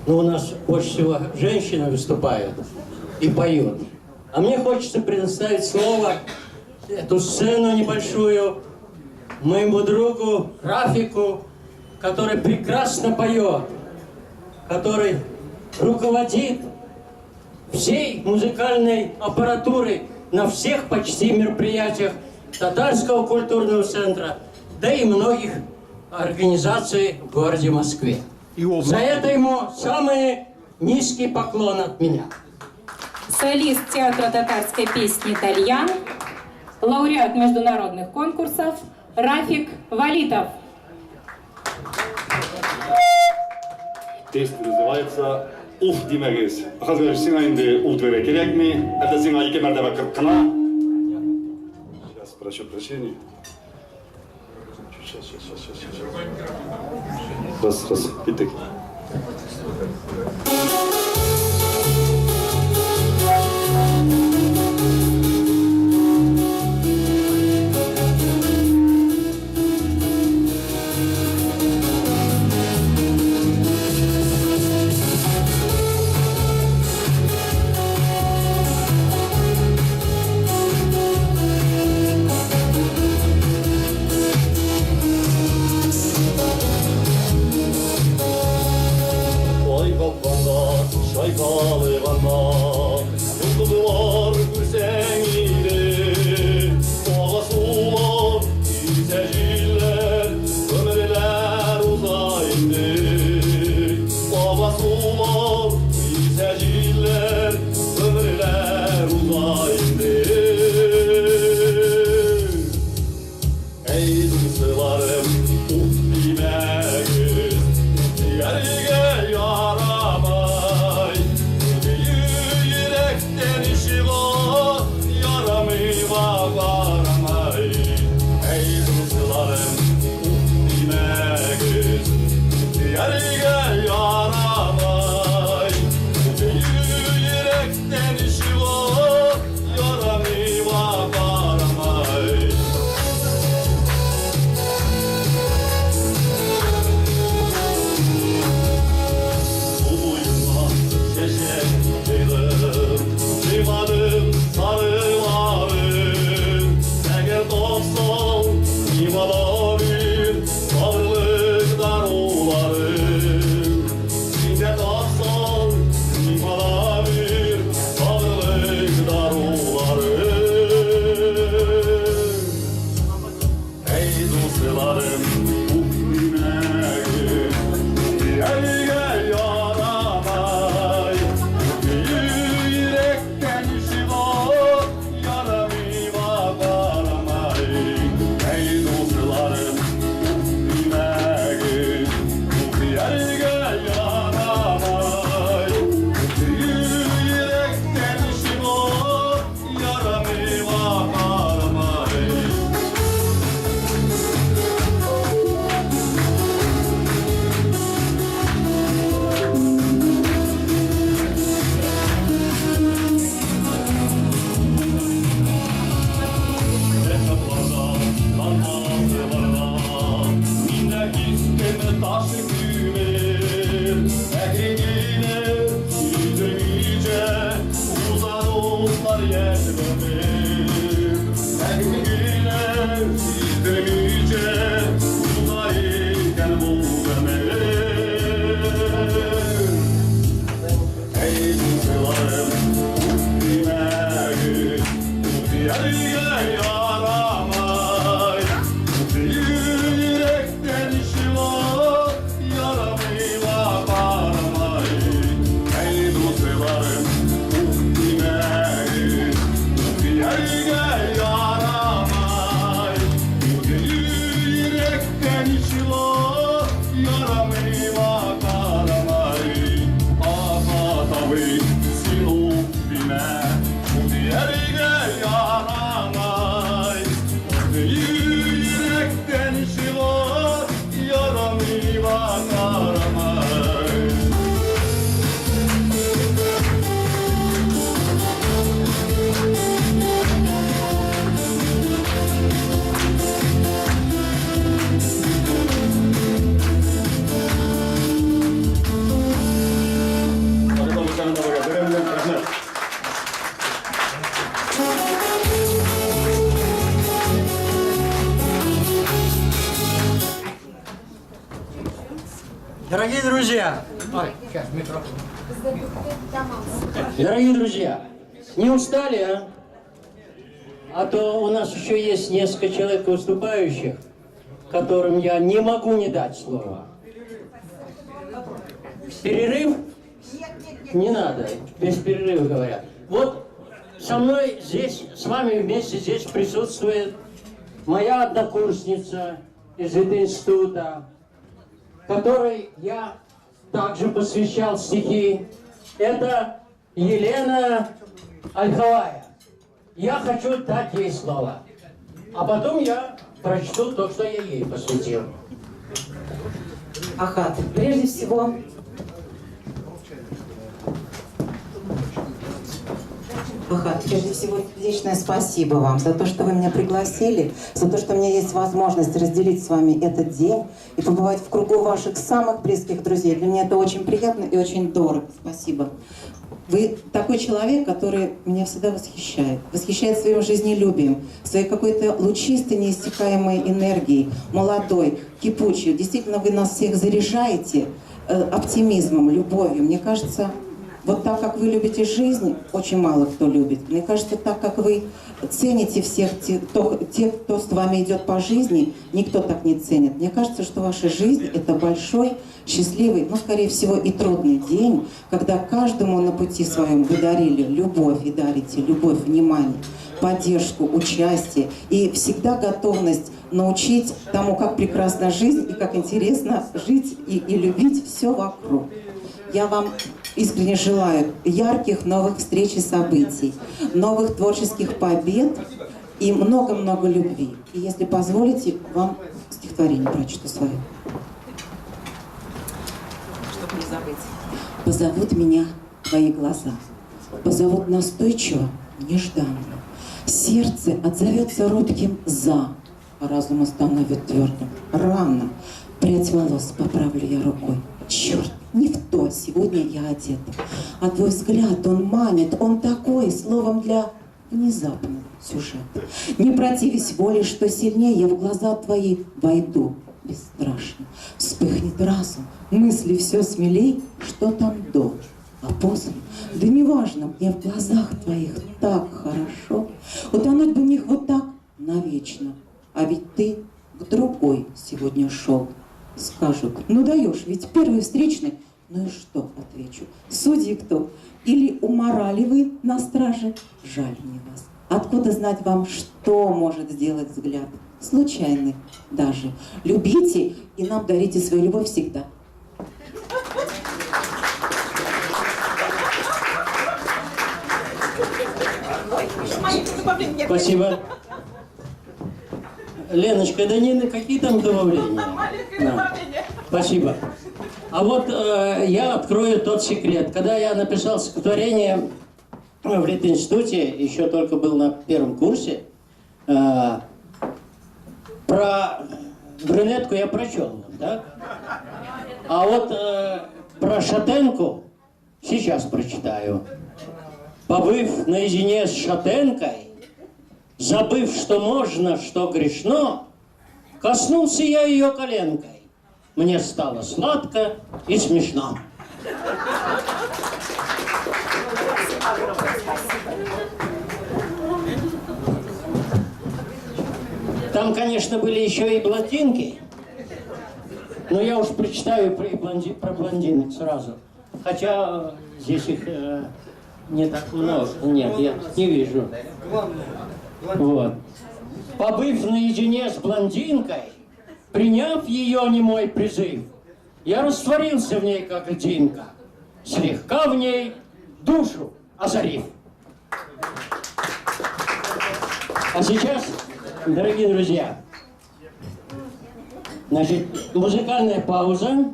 Но у нас больше всего женщины выступают и поют. А мне хочется предоставить слово, эту сцену небольшую, моему другу Рафику, который прекрасно поет, который руководит всей музыкальной аппаратурой на всех почти мероприятиях Татарского культурного центра, да и многих организаций в городе Москве. За это ему самый низкий поклон от меня. Солист театра татарской песни «Тальян», лауреат международных конкурсов Рафик Валитов. Teist называется «Ух, Димагес». Hazır sina indi удвere керек mi? Это sina iki mertebe kırkına. Сейчас, прошу прощения. Раз, bittik. Taşı düğme Дорогие друзья, дорогие друзья, не устали, а? А то у нас еще есть несколько человек выступающих, которым я не могу не дать слова. Перерыв? Не надо, без перерыва говорят. Вот со мной здесь, с вами вместе здесь присутствует моя однокурсница из института, которой я также посвящал стихи. Это Елена Ольховая. Я хочу дать ей слово, а потом я прочту то, что я ей посвятил. Ахат, прежде всего, сердечное спасибо вам за то, что вы меня пригласили, за то, что у меня есть возможность разделить с вами этот день и побывать в кругу ваших самых близких друзей. Для меня это очень приятно и очень дорого. Спасибо. Вы такой человек, который меня всегда восхищает. Восхищает своим жизнелюбием, своей какой-то лучистой, неиссякаемой энергией, молодой, кипучей. Действительно, вы нас всех заряжаете оптимизмом, любовью. Мне кажется, вот так, как вы любите жизнь, очень мало кто любит. Мне кажется, так, как вы цените всех тех, кто с вами идет по жизни, никто так не ценит. Мне кажется, что ваша жизнь – это большой, счастливый, но, скорее всего, и трудный день, когда каждому на пути своем вы дарили любовь и дарите любовь, внимание, поддержку, участие и всегда готовность научить тому, как прекрасна жизнь и как интересно жить и любить все вокруг. Я вам искренне желаю ярких новых встреч и событий, новых творческих побед и много-много любви. И если позволите, вам стихотворение прочту свое. Чтобы не забыть. Позовут меня твои глаза, позовут настойчиво, нежданно. Сердце отзовется робким «за», а разум остановит твердым. Рано прядь волос поправлю я рукой. Черт, не в то сегодня я одета. А твой взгляд, он манит, он такой, словом, для внезапного сюжета. Не противясь воле, что сильнее, я в глаза твои войду бесстрашно. Вспыхнет разум, мысли все смелей, что там до, а после, да неважно, мне в глазах твоих так хорошо. Утонуть бы в них вот так навечно, а ведь ты к другой сегодня шел. Скажут, ну даешь, ведь первый встречный. Ну и что, отвечу, судьи кто? Или уморали вы на страже? Жаль мне вас. Откуда знать вам, что может сделать взгляд? Случайный даже. Любите и нам дарите свою любовь всегда. Спасибо. Леночка, да не какие там добавления? Да. Спасибо. А вот я открою тот секрет. Когда я написал стихотворение в Литинституте, еще только был на первом курсе, про брюнетку я прочел, да? А вот про шатенку сейчас прочитаю. Побыв наедине с шатенкой, забыв, что можно, что грешно, коснулся я ее коленкой. Мне стало сладко и смешно. Там, конечно, были еще и блондинки, но я уж прочитаю про блондинок сразу. Хотя здесь их не так много. Нет, я не вижу. Вот. Побыв наедине с блондинкой, приняв ее немой призыв, я растворился в ней, как льдинка, слегка в ней душу озарив. А сейчас, дорогие друзья, значит, музыкальная пауза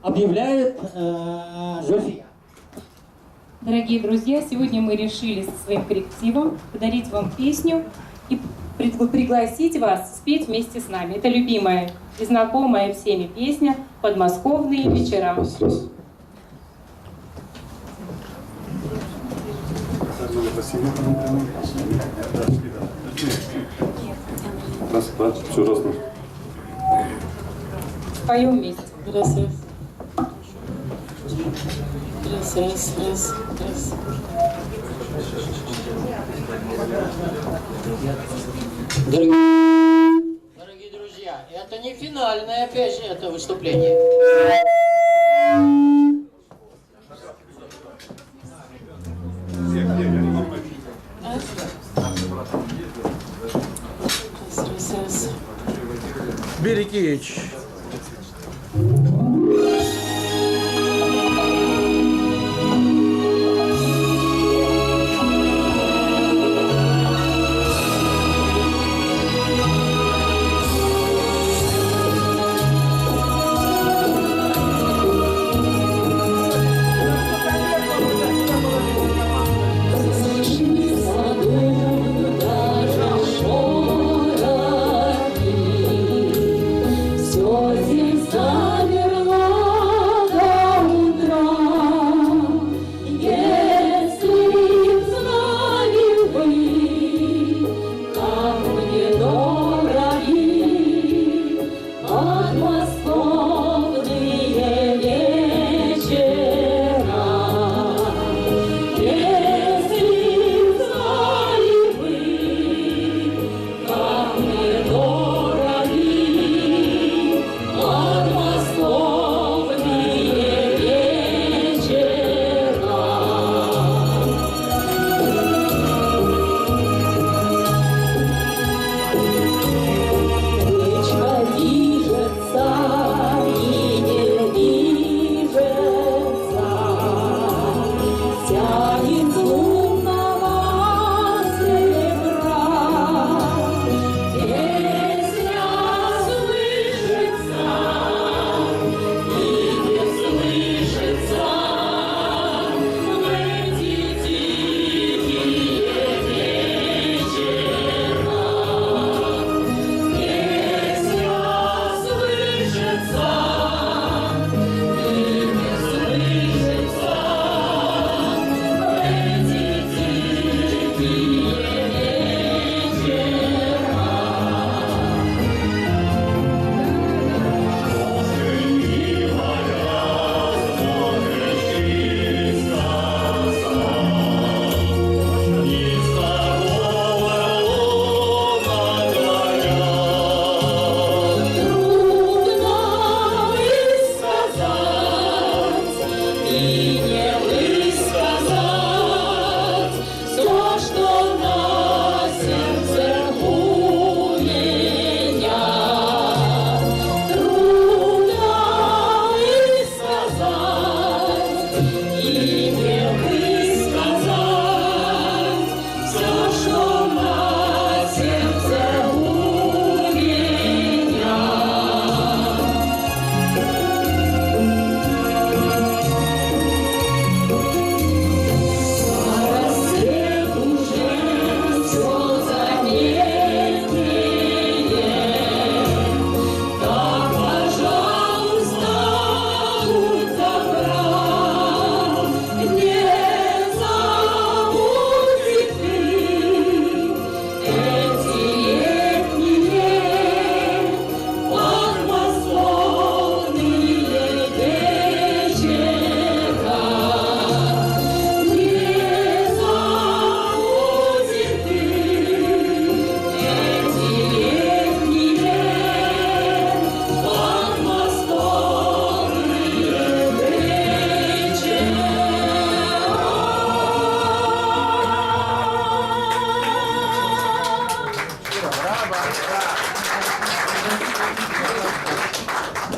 объявляет Зофия. Дорогие друзья, сегодня мы решили со своим коллективом подарить вам песню и пригласить вас спеть вместе с нами. Это любимая и знакомая всеми песня «Подмосковные вечера». Раз, два, все, раз. Споем вместе. Gracias. Раз. Дорогие друзья, это не финальное опять же это выступление. Раз. Берегич.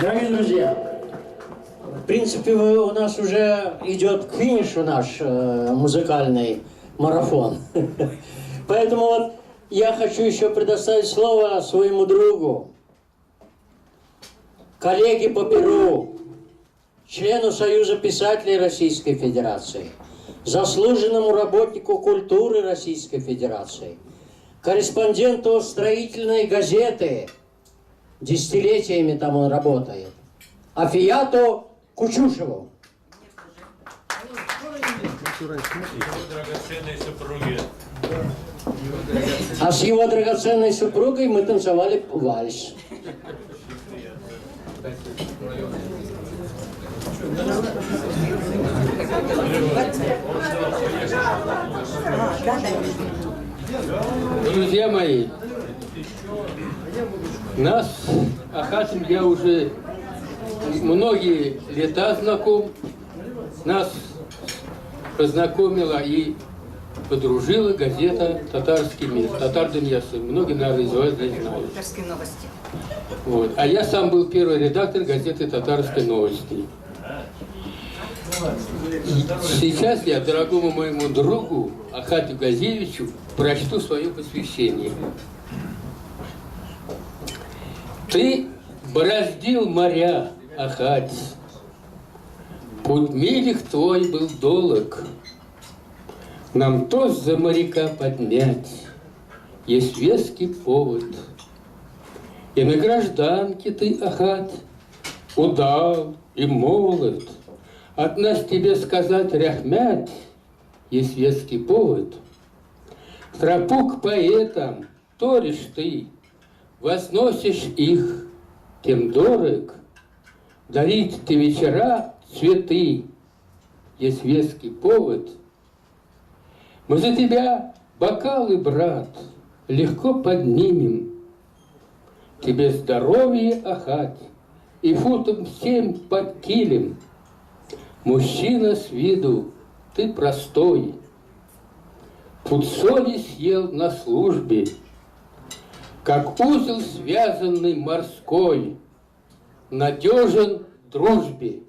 Дорогие друзья, в принципе, у нас уже идет к финишу наш музыкальный марафон. Поэтому вот я хочу еще предоставить слово своему другу, коллеге по Перу, члену Союза писателей Российской Федерации, заслуженному работнику культуры Российской Федерации, корреспонденту строительной газеты, десятилетиями там он работает, Афияту Кучушеву. Драгоценной супруги. А с его драгоценной супругой мы танцевали вальс. Друзья мои, нас, Ахатом, я уже многие лета знаком, нас познакомила и подружила газета «Татарский мир», «Татар Дуньясы». Многие, наверное, из вас здесь знают. Татарские новости. Вот. А я сам был первый редактор газеты «Татарской новости». Сейчас я дорогому моему другу Ахату Газевичу прочту свое посвящение. Ты бороздил моря, Ахать, путь милих твой был долг. Нам тост за моряка поднять есть веский повод. И на гражданке ты, Ахат, удал и молод. От нас тебе сказать рахмят есть веский повод. Тропу к поэтам торишь ты, возносишь их, тем дорог. Дарить ты вечера цветы есть веский повод. Мы за тебя бокалы, брат, легко поднимем. Тебе здоровье, Ахать, и футом 7 под килем. Мужчина с виду, ты простой. Пуд соли съел на службе, как узел связанный морской, надежен в дружбе.